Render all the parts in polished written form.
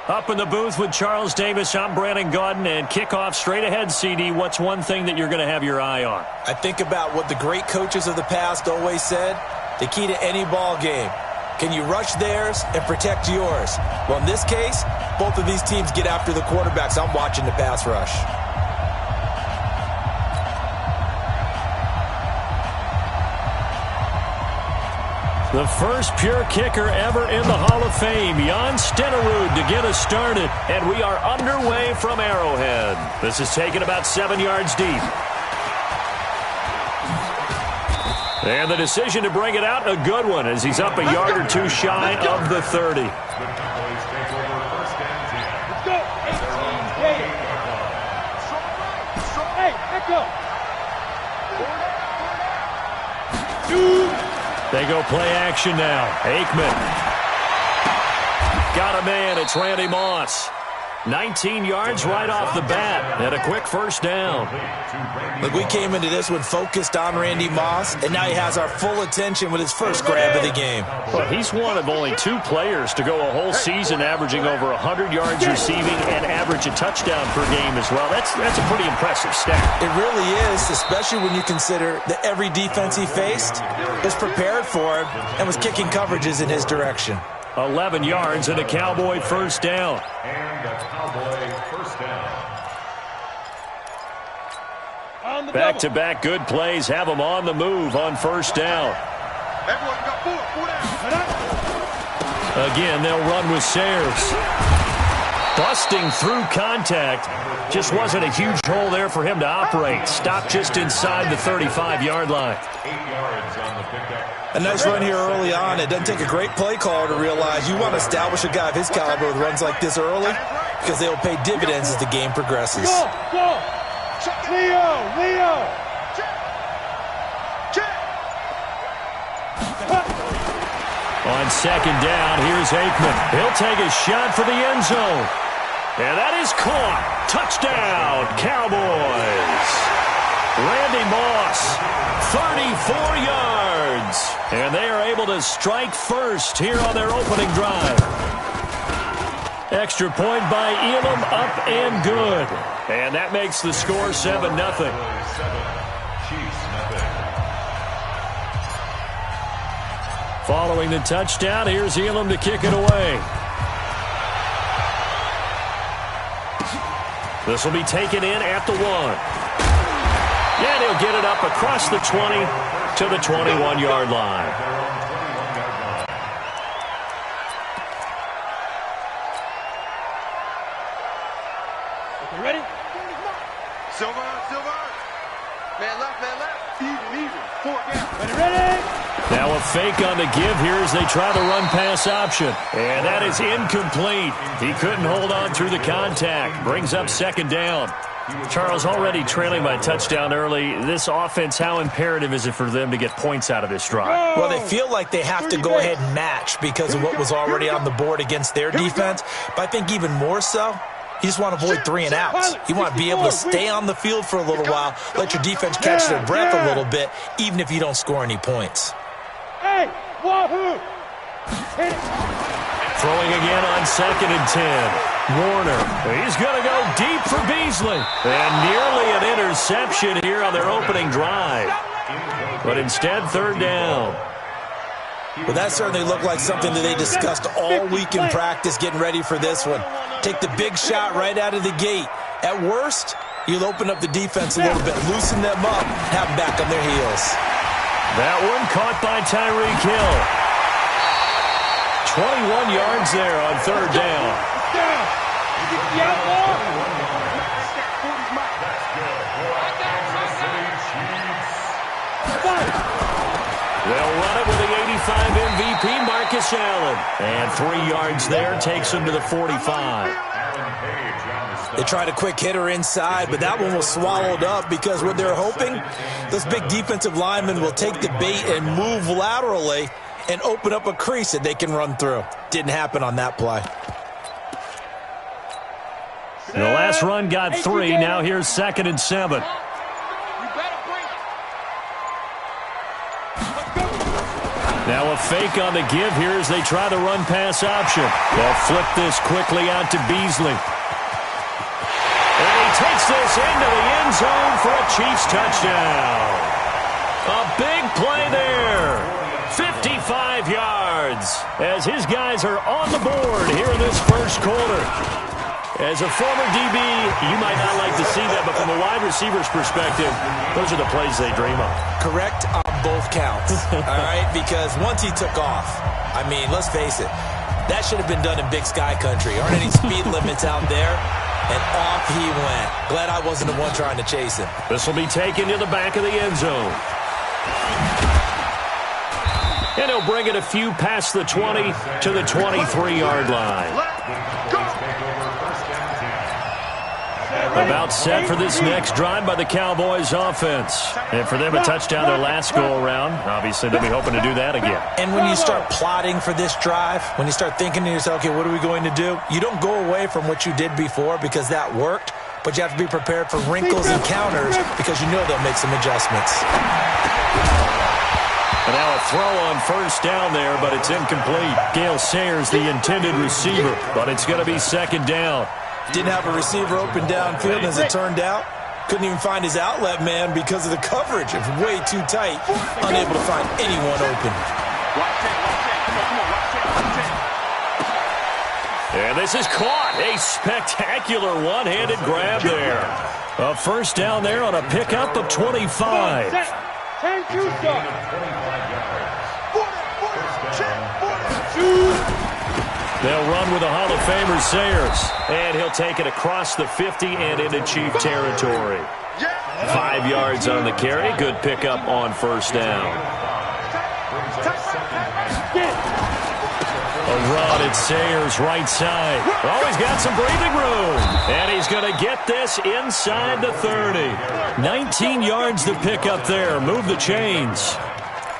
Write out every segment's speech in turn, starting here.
Up in the booth with Charles Davis, I'm Brandon Gaudin, and kickoff straight ahead, CD. What's one thing that you're going to have your eye on? I think about what the great coaches of the past always said. The key to any ball game. Can you rush theirs and protect yours? Well, in this case, both of these teams get after the quarterbacks. I'm watching the pass rush. The first pure kicker ever in the Hall of Fame, Jan Stenerud, to get us started. And we are underway from Arrowhead. This is taken about 7 yards deep. And the decision to bring it out, a good one, as he's up a yard or two shy of the 30. Let's go. Hey, back up. They go play action now. Aikman. Got a man. It's Randy Moss. 19 yards right off the bat, and a quick first down. Look, we came into this one focused on Randy Moss, and now he has our full attention with his first grab of the game. Well, he's one of only 2 players to go a whole season averaging over 100 yards receiving and average a touchdown per game as well. That's a pretty impressive stat. It really is, especially when you consider that every defense he faced was prepared for him and was kicking coverages in his direction. 11 yards and a Cowboy first down. Back-to-back good plays have them on the move on first down. Again, they'll run with Sayers. Busting through contact. Just wasn't a huge hole there for him to operate. Stopped just inside the 35-yard line. 8 yards on the pickup. A nice run here early on. It doesn't take a great play caller to realize you want to establish a guy of his caliber with runs like this early because they will pay dividends as the game progresses. Go! Leo! On second down, here's Aikman. He'll take a shot for the end zone. And that is caught. Touchdown, Cowboys. Randy Moss, 34 yards. And they are able to strike first here on their opening drive. Extra point by Elam, up and good. And that makes the score 7-0. Following the touchdown, here's Elam to kick it away. This will be taken in at the 1. And he'll get it up across the 20 to the 21-yard line. You ready? Silver. Man left. Even. 4 down. Ready? Now a fake on the give here as they try the run-pass option. And that is incomplete. He couldn't hold on through the contact. Brings up second down. Charles, already trailing by a touchdown early. This offense, how imperative is it for them to get points out of this drive? Well, they feel like they have to go ahead and match because of what was already on the board against their defense. But I think even more so, you just want to avoid 3 and outs. You want to be able to stay on the field for a little while, let your defense catch their breath a little bit, even if you don't score any points. Hey, wahoo! Throwing again on 2nd and 10. Warner, he's going to go deep for Beasley. And nearly an interception here on their opening drive. But instead, 3rd down. Well, that certainly looked like something that they discussed all week in practice getting ready for this one. Take the big shot right out of the gate. At worst, you'll open up the defense a little bit, loosen them up, have them back on their heels. That one caught by Tyreek Hill. 21 yards there on 3rd down. They'll run it with the 85 MVP, Marcus Allen. And 3 yards there takes him to the 45. They tried a quick hitter inside, but that one was swallowed up because what they're hoping, those big defensive linemen will take the bait and move laterally and open up a crease that they can run through. Didn't happen on that play. The last run got 3. Now here's 2nd and 7. Now a fake on the give here as they try the run-pass option. They'll flip this quickly out to Beasley. And he takes this into the end zone for a Chiefs touchdown. A big play there. 55 yards as his guys are on the board here in this first quarter. As a former DB, you might not like to see that, but from a wide receiver's perspective, those are the plays they dream of. Correct on both counts, all right? Because once he took off, I mean, let's face it, that should have been done in Big Sky country. Aren't any speed limits out there? And off he went. Glad I wasn't the one trying to chase him. This will be taken to the back of the end zone. And he'll bring it a few past the 20 to the 23-yard line. About set for this next drive by the Cowboys offense. And for them, a touchdown their last go-around. Obviously, they'll be hoping to do that again. And when you start plotting for this drive, when you start thinking to yourself, okay, what are we going to do? You don't go away from what you did before because that worked, but you have to be prepared for wrinkles and counters because you know they'll make some adjustments. And now a throw on first down there, but it's incomplete. Gale Sayers, the intended receiver, but it's going to be second down. Didn't have a receiver open downfield, as it turned out. Couldn't even find his outlet man because of the coverage. It's way too tight. Unable to find anyone open. And this is caught. A spectacular one-handed grab there. A first down there on a pickup of 25. They'll run with the Hall of Famer Sayers. And he'll take it across the 50 and into Chief territory. 5 yards on the carry. Good pickup on first down. A run at Sayers' right side. Oh, he's got some breathing room. And he's going to get this inside the 30. 19 yards to pick up there. Move the chains.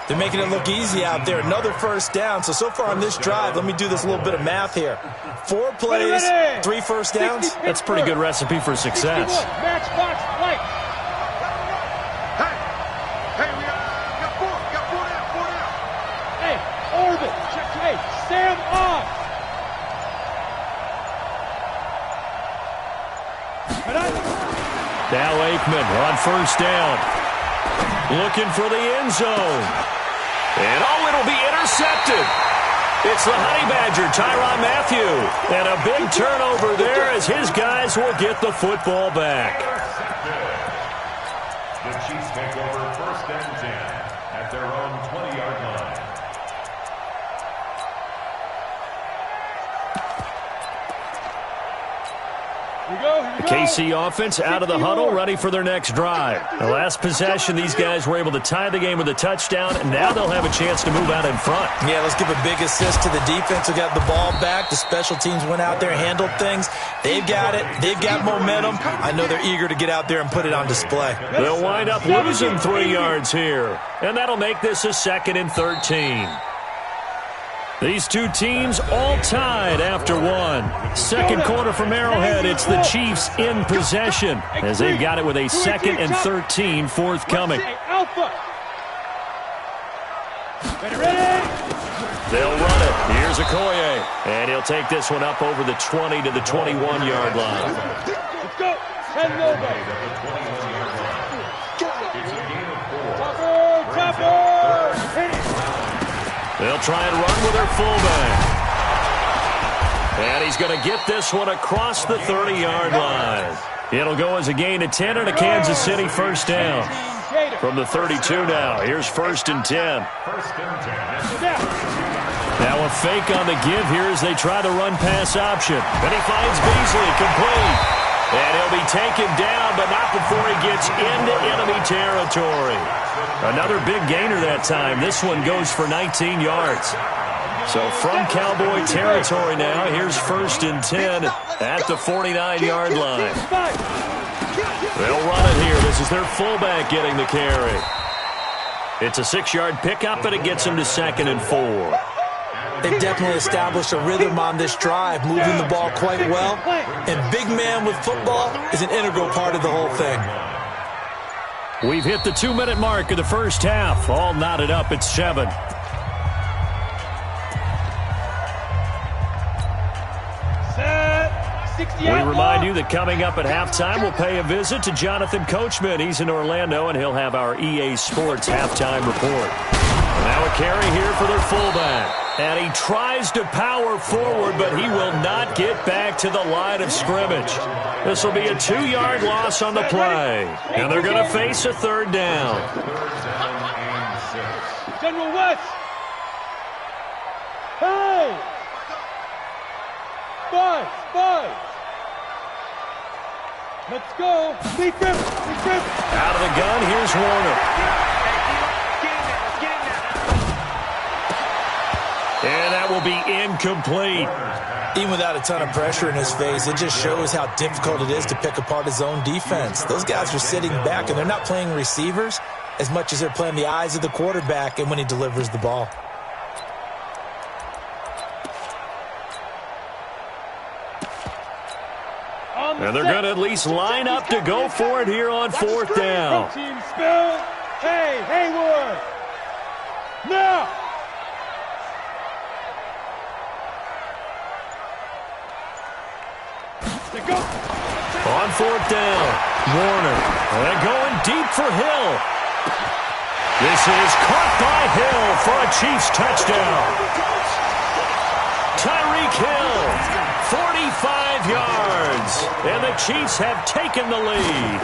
They're making it look easy out there. Another first down. So far on this drive, let me do this little bit of math here. 4 plays, 3 first downs. That's a pretty good recipe for success. Hey, we got 4 down. Hey, Orbit, hey, Sam off. Now Aikman on first down. Looking for the end zone. And oh, it'll be intercepted. It's the Honey Badger, Tyrann Mathieu. And a big turnover there as his guys will get the football back. The Chiefs take over first and 10 at their own 20-yard line. The KC offense out of the huddle, ready for their next drive. The last possession, these guys were able to tie the game with a touchdown, and now they'll have a chance to move out in front. Yeah, let's give a big assist to the defense who got the ball back. The special teams went out there, handled things. They've got it. They've got momentum. I know they're eager to get out there and put it on display. They'll wind up losing 3 yards here, and that'll make this a 2nd and 13. These two teams all tied after one. Second quarter from Arrowhead, it's the Chiefs in possession as they've got it with a 2nd and 13 forthcoming. They'll run it. Here's Okoye, and he'll take this one up over the 20 to the 21-yard line. Let's go. They'll try and run with their fullback. And he's going to get this one across the 30-yard line. It'll go as a gain of 10 and a Kansas City first down. From the 32 now, here's 1st and 10. Now a fake on the give here as they try the run-pass option. And he finds Beasley complete. And he'll be taken down, but not before he gets into enemy territory. Another big gainer that time. This one goes for 19 yards. So from Cowboy territory now, here's 1st and 10 at the 49-yard line. They'll run it here. This is their fullback getting the carry. It's a 6-yard pickup, and it gets them to 2nd and 4. They've definitely established a rhythm on this drive, moving the ball quite well. And big man with football is an integral part of the whole thing. We've hit the 2-minute mark of the first half. All knotted up at 7. We remind you that coming up at halftime, we'll pay a visit to Jonathan Coachman. He's in Orlando, and he'll have our EA Sports halftime report. Now a carry here for their fullback. And he tries to power forward, but he will not get back to the line of scrimmage. This will be a 2-yard loss on the play. And they're going to face a third down. General West. Hey! 5. Let's go. Deep grip. Out of the gun, here's Warner. And that will be incomplete. Even without a ton of pressure in his face, it just shows how difficult it is to pick apart his own defense. Those guys are sitting back, and they're not playing receivers as much as they're playing the eyes of the quarterback and when he delivers the ball. And they're going to at least line up to go for it here on fourth down. Team spill. Hey, Hayward. Now. On fourth down, Warner. And going deep for Hill. This is caught by Hill for a Chiefs touchdown. Tyreek Hill, 45 yards. And the Chiefs have taken the lead.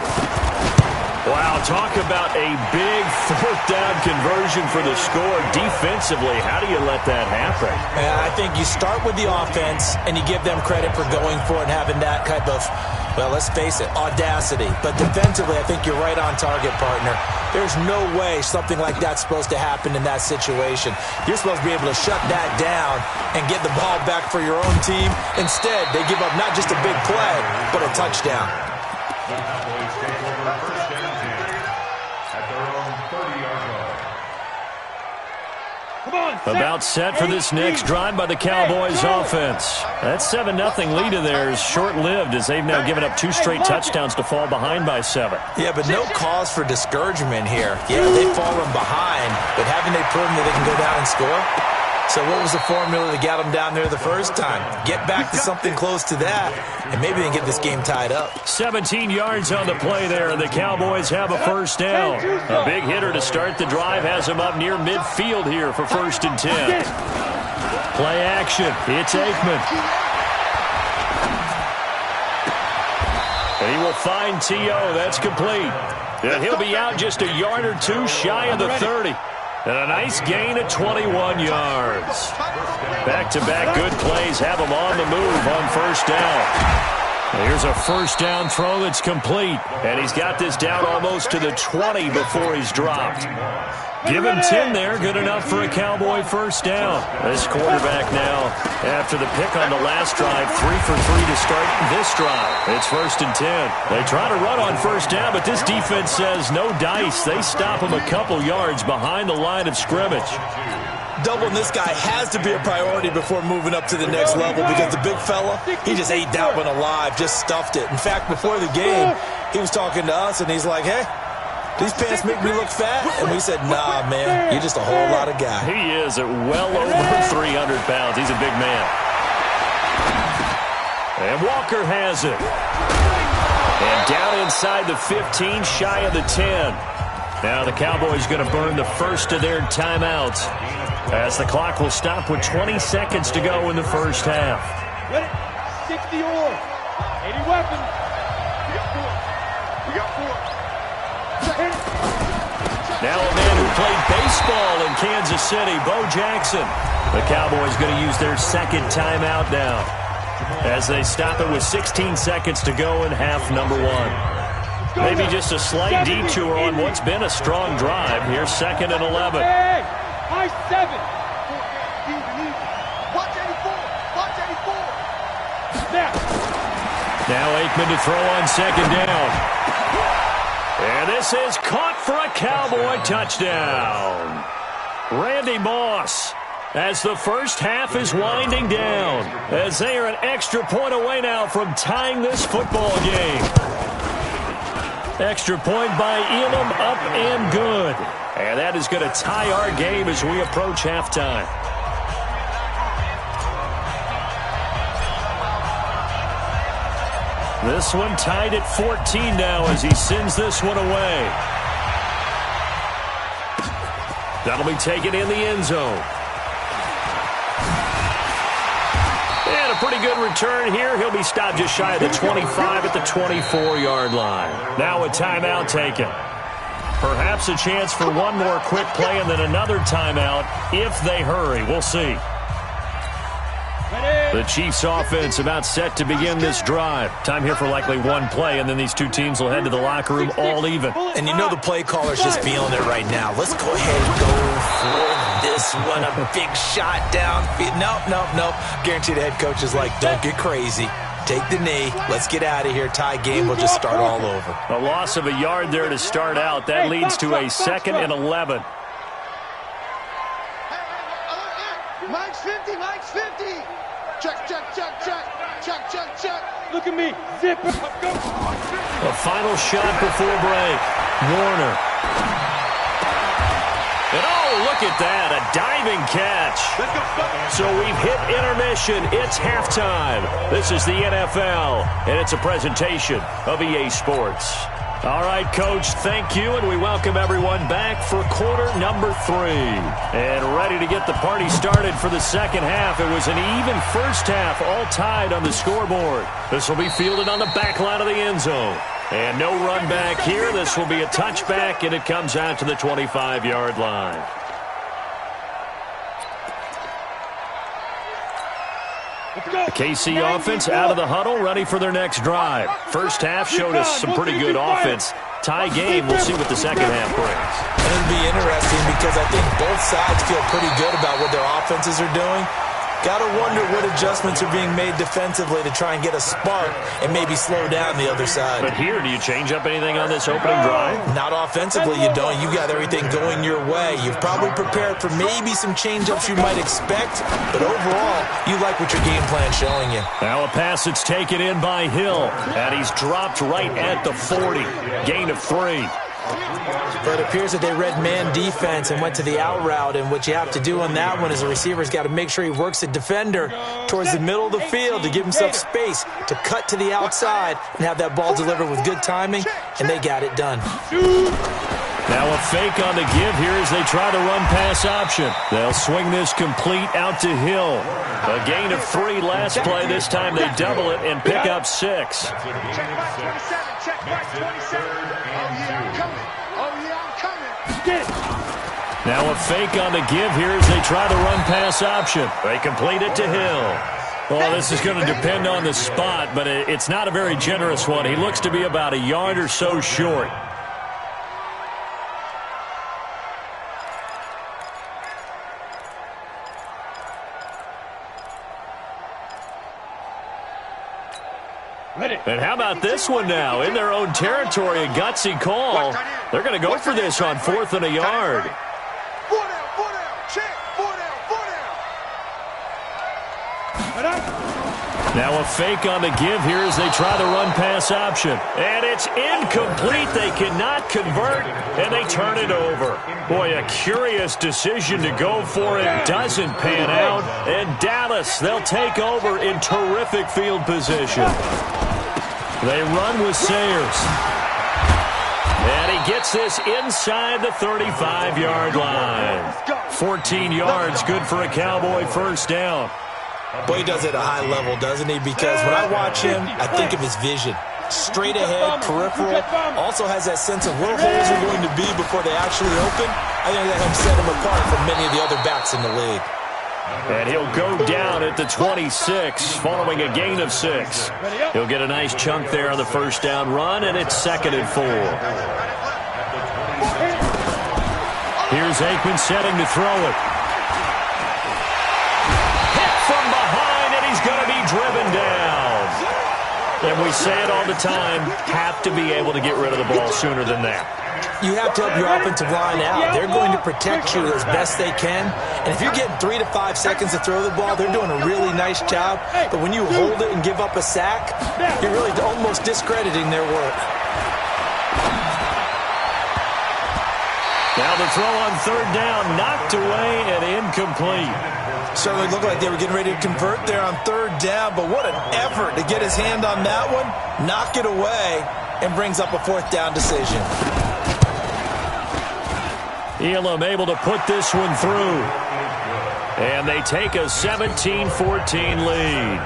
Wow, talk about a big fourth down conversion for the score. Defensively, how do you let that happen? I think you start with the offense, and you give them credit for going for it and having that type of, well, let's face it, audacity. But defensively, I think you're right on target, partner. There's no way something like that's supposed to happen in that situation. You're supposed to be able to shut that down and get the ball back for your own team. Instead, they give up not just a big play, but a touchdown. The Cowboys take over first and 10 at their own 30-yard line. About set for this next drive by the Cowboys offense. That 7-0 lead of theirs short-lived as they've now given up 2 straight touchdowns to fall behind by 7. Yeah, but no cause for discouragement here. Yeah, they've fallen behind, but haven't they proven that they can go down and score? So what was the formula that got them down there the first time? Get back to something close to that, and maybe they can get this game tied up. 17 yards on the play there, and the Cowboys have a first down. A big hitter to start the drive has them up near midfield here for first and 10. Play action. It's Aikman. And he will find T.O. That's complete. And he'll be out just a yard or two shy of the 30. And a nice gain of 21 yards. Back-to-back good plays have him on the move on first down. Here's a first down throw that's complete. And he's got this down almost to the 20 before he's dropped. Give him 10 there, good enough for a Cowboy first down. This quarterback now, after the pick on the last drive, 3 for 3 to start this drive. It's first and 10. They try to run on first down, but this defense says no dice. They stop him a couple yards behind the line of scrimmage. Doubling this guy has to be a priority before moving up to the next level because the big fella, he just ate that one alive, just stuffed it. In fact, before the game, he was talking to us, and he's like, hey, these pants make me look fat? And we said, nah, man, you're just a whole lot of guy. He is at well over 300 pounds. He's a big man. And Walker has it. And down inside the 15, shy of the 10. Now the Cowboys going to burn the first of their timeouts as the clock will stop with 20 seconds to go in the first half. Ready? 60 or 80 weapons. We got 4. Now a man who played baseball in Kansas City, Bo Jackson. The Cowboys going to use their second timeout now as they stop it with 16 seconds to go in half number 1. Maybe just a slight detour on what's been a strong drive. Here's second and 11. Hey, high 7. Watch 84. Watch 84. Now Aikman to throw on second down. And this is caught for a Cowboy touchdown. Randy Moss, as the first half is winding down, as they are an extra point away now from tying this football game. Extra point by Elam, up and good. And that is going to tie our game as we approach halftime. This one tied at 14 now as he sends this one away. That'll be taken in the end zone. And a pretty good return here. He'll be stopped just shy of the 25 at the 24-yard line. Now a timeout taken. Perhaps a chance for one more quick play and then another timeout if they hurry. We'll see. The Chiefs offense about set to begin this drive. Time here for likely one play, and then these two teams will head to the locker room all even. And you know the play caller's just feeling it right now. Let's go ahead and go for this one. A big shot down. Nope. Guarantee the head coach is like, don't get crazy. Take the knee. Let's get out of here. Tie game. We'll just start all over. A loss of a yard there to start out. That leads to a 2nd and 11. Mike's 50, Mike's 50. Check. Look at me. Zip. Go. A final shot before break. Warner. And oh, look at that. A diving catch. So we've hit intermission. It's halftime. This is the NFL, and it's a presentation of EA Sports. All right, Coach, thank you, and we welcome everyone back for quarter number 3. And ready to get the party started for the second half. It was an even first half, all tied on the scoreboard. This will be fielded on the back line of the end zone. And no run back here. This will be a touchback, and it comes out to the 25-yard line. The KC offense out of the huddle, ready for their next drive. First half showed us some pretty good offense. Tie game, we'll see what the second half brings. It'll be interesting because I think both sides feel pretty good about what their offenses are doing. Got to wonder what adjustments are being made defensively to try and get a spark and maybe slow down the other side. But here, do you change up anything on this opening drive? Not offensively, you don't. You got everything going your way. You've probably prepared for maybe some change-ups you might expect, but overall, you like what your game plan's showing you. Now a pass that's taken in by Hill, and he's dropped right at the 40. Gain of 3. But it appears that they read man defense and went to the out route, and what you have to do on that one is the receiver's got to make sure he works the defender towards the middle of the field to give himself space to cut to the outside and have that ball delivered with good timing, and they got it done. Now a fake on the give here as they try the run-pass option. They'll swing this complete out to Hill. A gain of 3 last play. This time they double it and pick up 6. Check back 27. Now a fake on the give here as they try the run-pass option. They complete it to Hill. Well, this is going to depend on the spot, but it's not a very generous one. He looks to be about a yard or so short. And how about this one now? In their own territory, a gutsy call. They're going to go for this on 4th and a yard. 4 down, check, 4 down. Now a fake on the give here as they try the run-pass option. And it's incomplete. They cannot convert, and they turn it over. Boy, a curious decision to go for it. Doesn't pan out. And Dallas, they'll take over in terrific field position. They run with Sayers. And he gets this inside the 35-yard line. 14 yards, good for a Cowboy first down. Boy, he does it at a high level, doesn't he? Because when I watch him, I think of his vision. Straight ahead, peripheral, also has that sense of where holes are going to be before they actually open. I think that helps set him apart from many of the other backs in the league. And he'll go down at the 26 following a gain of 6. He'll get a nice chunk there on the first down run, and it's 2nd and 4. Here's Aikman setting to throw it. Hit from behind, and he's going to be driven down. And we say it all the time, have to be able to get rid of the ball sooner than that. You have to help your offensive line out. They're going to protect you as best they can. And if you're getting 3 to 5 seconds to throw the ball, they're doing a really nice job. But when you hold it and give up a sack, you're really almost discrediting their work. Now the throw on 3rd down, knocked away and incomplete. Certainly looked like they were getting ready to convert there on third down, but what an effort to get his hand on that one, knock it away, and brings up a fourth down decision. Elam able to put this one through. And they take a 17-14 lead.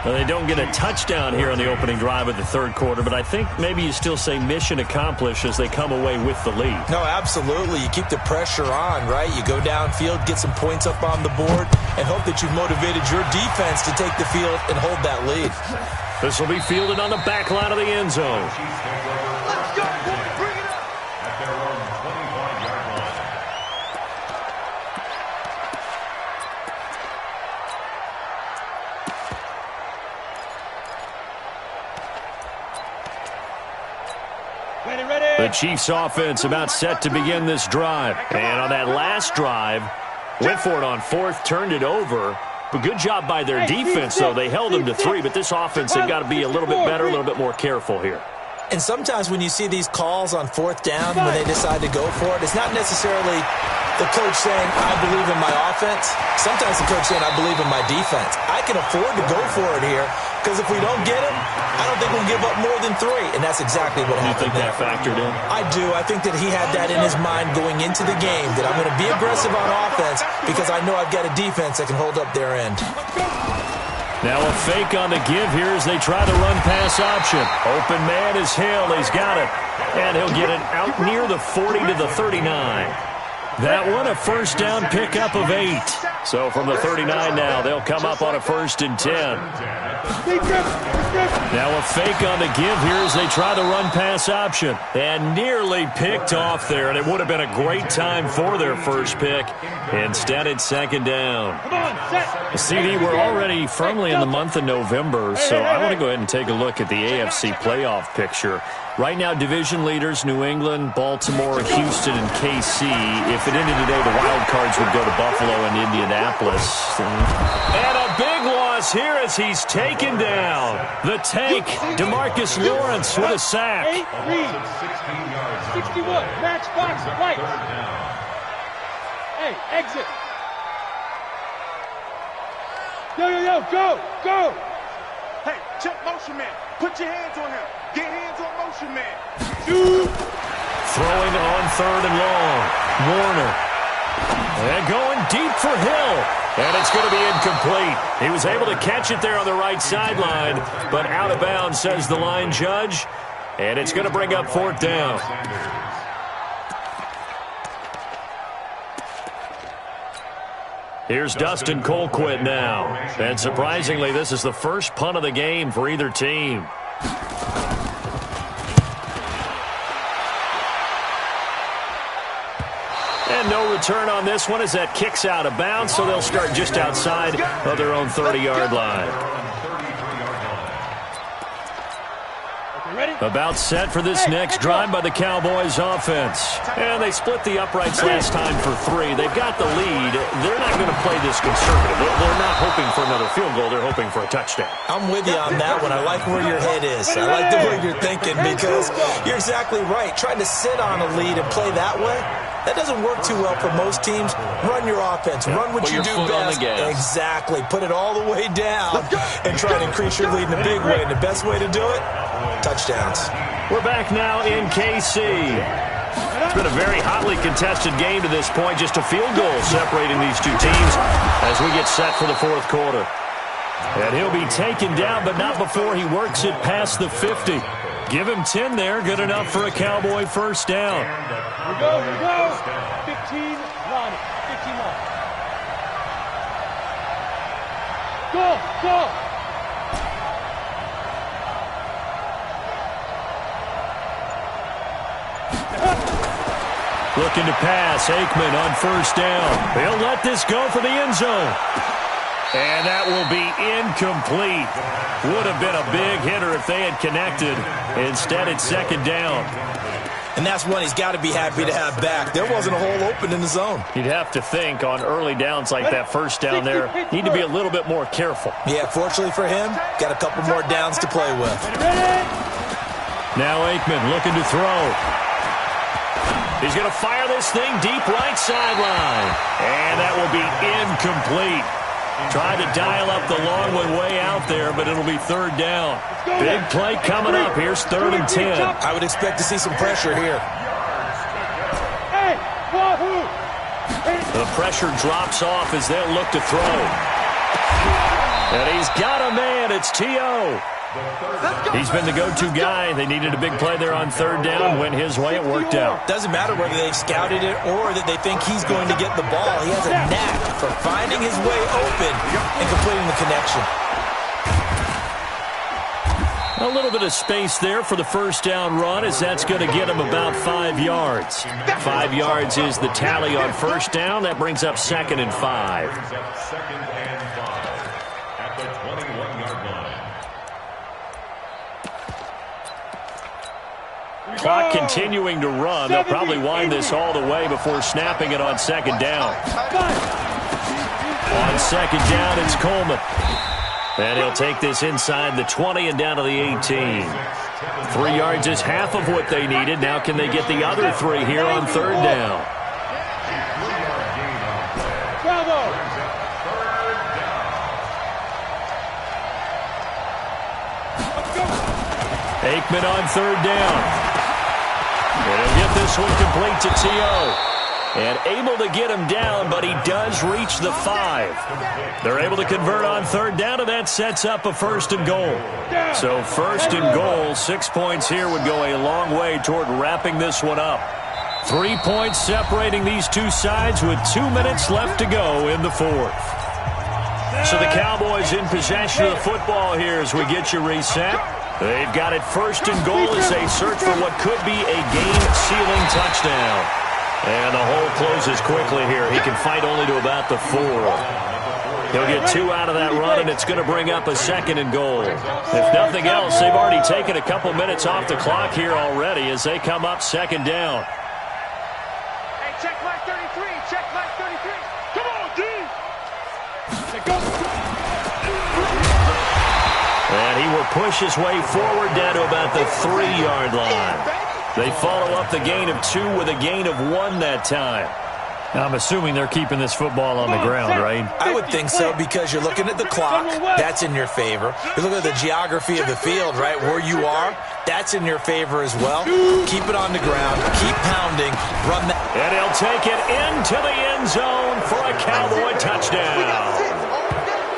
Well, they don't get a touchdown here on the opening drive of the third quarter, but I think maybe you still say mission accomplished as they come away with the lead. No, absolutely. You keep the pressure on, right? You go downfield, get some points up on the board, and hope that you've motivated your defense to take the field and hold that lead. This will be fielded on the back line of the end zone. Let's go, boy. Bring it up. At their own 25-yard line. Ready, ready. The Chiefs offense about set to begin this drive. And on that last drive, went for it on fourth, turned it over. But good job by their defense, though. They held them to 3, but this offense, they've got to be a little bit better, a little bit more careful here. And sometimes when you see these calls on fourth down, when they decide to go for it, it's not necessarily the coach saying, I believe in my offense. Sometimes the coach saying, I believe in my defense. I can afford to go for it here because if we don't get him, I don't think we'll give up more than 3. And that's exactly what happened. You think that factored in? I do. I think that he had that in his mind going into the game, that I'm going to be aggressive on offense because I know I've got a defense that can hold up their end. Now a fake on the give here as they try the run-pass option. Open man is Hill. He's got it. And he'll get it out near the 40 to the 39. That one a first down pickup of 8. So from the 39 now, they'll come up on a 1st and 10. Now a fake on the give here as they try the run-pass option. And nearly picked off there, and it would have been a great time for their first pick. Instead, it's 2nd down. CD, we're already firmly in the month of November, so I want to go ahead and take a look at the AFC playoff picture. Right now, division leaders, New England, Baltimore, Houston, and KC. If it ended today, the wild cards would go to Buffalo and Indianapolis. And a big loss here as he's taken down. The tank, DeMarcus Lawrence with a sack. 8 reads. 61. Match box right. Hey, exit. Yo, go. Hey, check motion man. Put your hands on him. Get hands on motion man. Throwing on 3rd and long. Warner. And going deep for Hill. And it's going to be incomplete. He was able to catch it there on the right sideline, but out of bounds, says the line judge. And it's going to bring up 4th down. Here's Dustin Colquitt now. And surprisingly, this is the first punt of the game for either team. And no return on this one as that kicks out of bounds, so they'll start just outside of their own 30-yard line. About set for this next drive by the Cowboys offense. And they split the uprights last time for 3. They've got the lead. They're not going to play this conservative. They're not hoping for another field goal. They're hoping for a touchdown. I'm with you on that one. I like where your head is. I like the way you're thinking because you're exactly right. Trying to sit on a lead and play that way, that doesn't work too well for most teams. Run your offense. Run what you do best. Exactly. Put it all the way down and try and increase your lead in a big way. And the best way to do it, touchdowns. We're back now in KC. It's been a very hotly contested game to this point. Just a field goal separating these two teams as we get set for the 4th quarter. And he'll be taken down, but not before he works it past the 50. Give him 10 there. Good enough for a Cowboy first down. Here we go. 15 line. 15 line. Go. Looking to pass. Aikman on first down. He'll let this go for the end zone. And that will be incomplete. Would have been a big hitter if they had connected. Instead, it's 2nd down. And that's one he's got to be happy to have back. There wasn't a hole open in the zone. You'd have to think on early downs like that first down there, need to be a little bit more careful. Yeah, fortunately for him, got a couple more downs to play with. Now Aikman looking to throw. He's going to fire this thing deep right sideline. And that will be incomplete. Tried to dial up the long one way out there, but it'll be third down. Big play coming up. Here's 3rd and 10. I would expect to see some pressure here. The pressure drops off as they'll look to throw. And he's got a man. It's T.O. He's been the go-to guy. They needed a big play there on 3rd down. Went his way. It worked out. Doesn't matter whether they've scouted it or that they think he's going to get the ball. He has a knack for finding his way open and completing the connection. A little bit of space there for the first down run, as that's going to get him about 5 yards. 5 yards is the tally on first down. That brings up 2nd and 5. Second and 5 at the 21-yard line. Clock continuing to run. They'll probably wind this all the way before snapping it on 2nd down. On 2nd down, it's Coleman. And he'll take this inside the 20 and down to the 18. 3 yards is half of what they needed. Now can they get the other 3 here on 3rd down? Bravo! Aikman on 3rd down. And he'll get this one complete to T.O. And able to get him down, but he does reach the 5. They're able to convert on 3rd down, and that sets up a 1st and goal. So 1st and goal, 6 points here would go a long way toward wrapping this one up. 3 points separating these two sides with 2 minutes left to go in the 4th. So the Cowboys in possession of the football here as we get you reset. They've got it 1st and goal as they search for what could be a game-sealing touchdown. And the hole closes quickly here. He can fight only to about the 4. He'll get 2 out of that run, and it's going to bring up a 2nd and goal. If nothing else, they've already taken a couple minutes off the clock here already as they come up 2nd down. Hey, check Mike 33. Check Mike 33. Come on, D. And he will push his way forward down to about the 3-yard line. They follow up the gain of 2 with a gain of 1 that time. Now, I'm assuming they're keeping this football on the ground, right? I would think so because you're looking at the clock. That's in your favor. You're looking at the geography of the field, right? Where you are, that's in your favor as well. Keep it on the ground. Keep pounding. Run that. And he'll take it into the end zone for a Cowboy touchdown.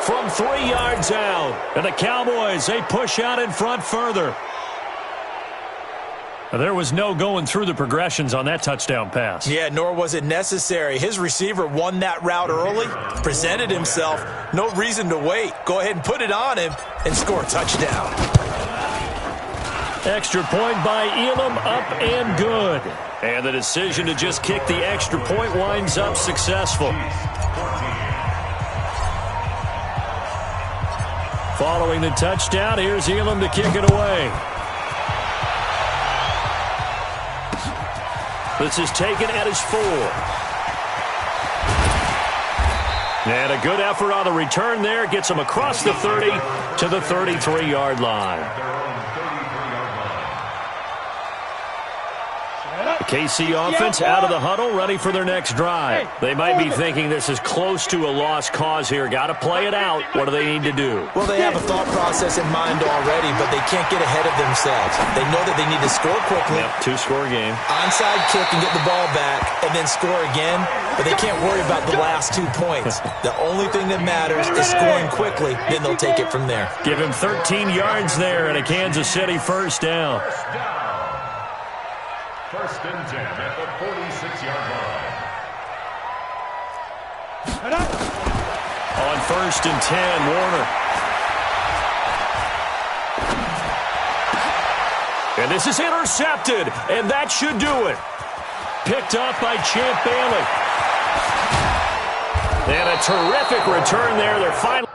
From 3 yards out. And the Cowboys, they push out in front further. There was no going through the progressions on that touchdown pass. Yeah, nor was it necessary. His receiver won that route early, presented himself. No reason to wait. Go ahead and put it on him and score a touchdown. Extra point by Elam, up and good. And the decision to just kick the extra point winds up successful. Following the touchdown, here's Elam to kick it away. This is taken at his 4. And a good effort on the return there. Gets him across the 30 to the 33-yard line. The KC offense out of the huddle, ready for their next drive. They might be thinking this is close to a lost cause here. Got to play it out. What do they need to do? Well, they have a thought process in mind already, but they can't get ahead of themselves. They know that they need to score quickly. Yep, 2-score game. Onside kick and get the ball back and then score again, but they can't worry about the last 2 points. The only thing that matters is scoring quickly, then they'll take it from there. Give him 13 yards there and a Kansas City 1st down. 1st and 10 at the 46-yard line. On 1st and 10, Warner. And this is intercepted, and that should do it. Picked up by Champ Bailey. And a terrific return there. They're finally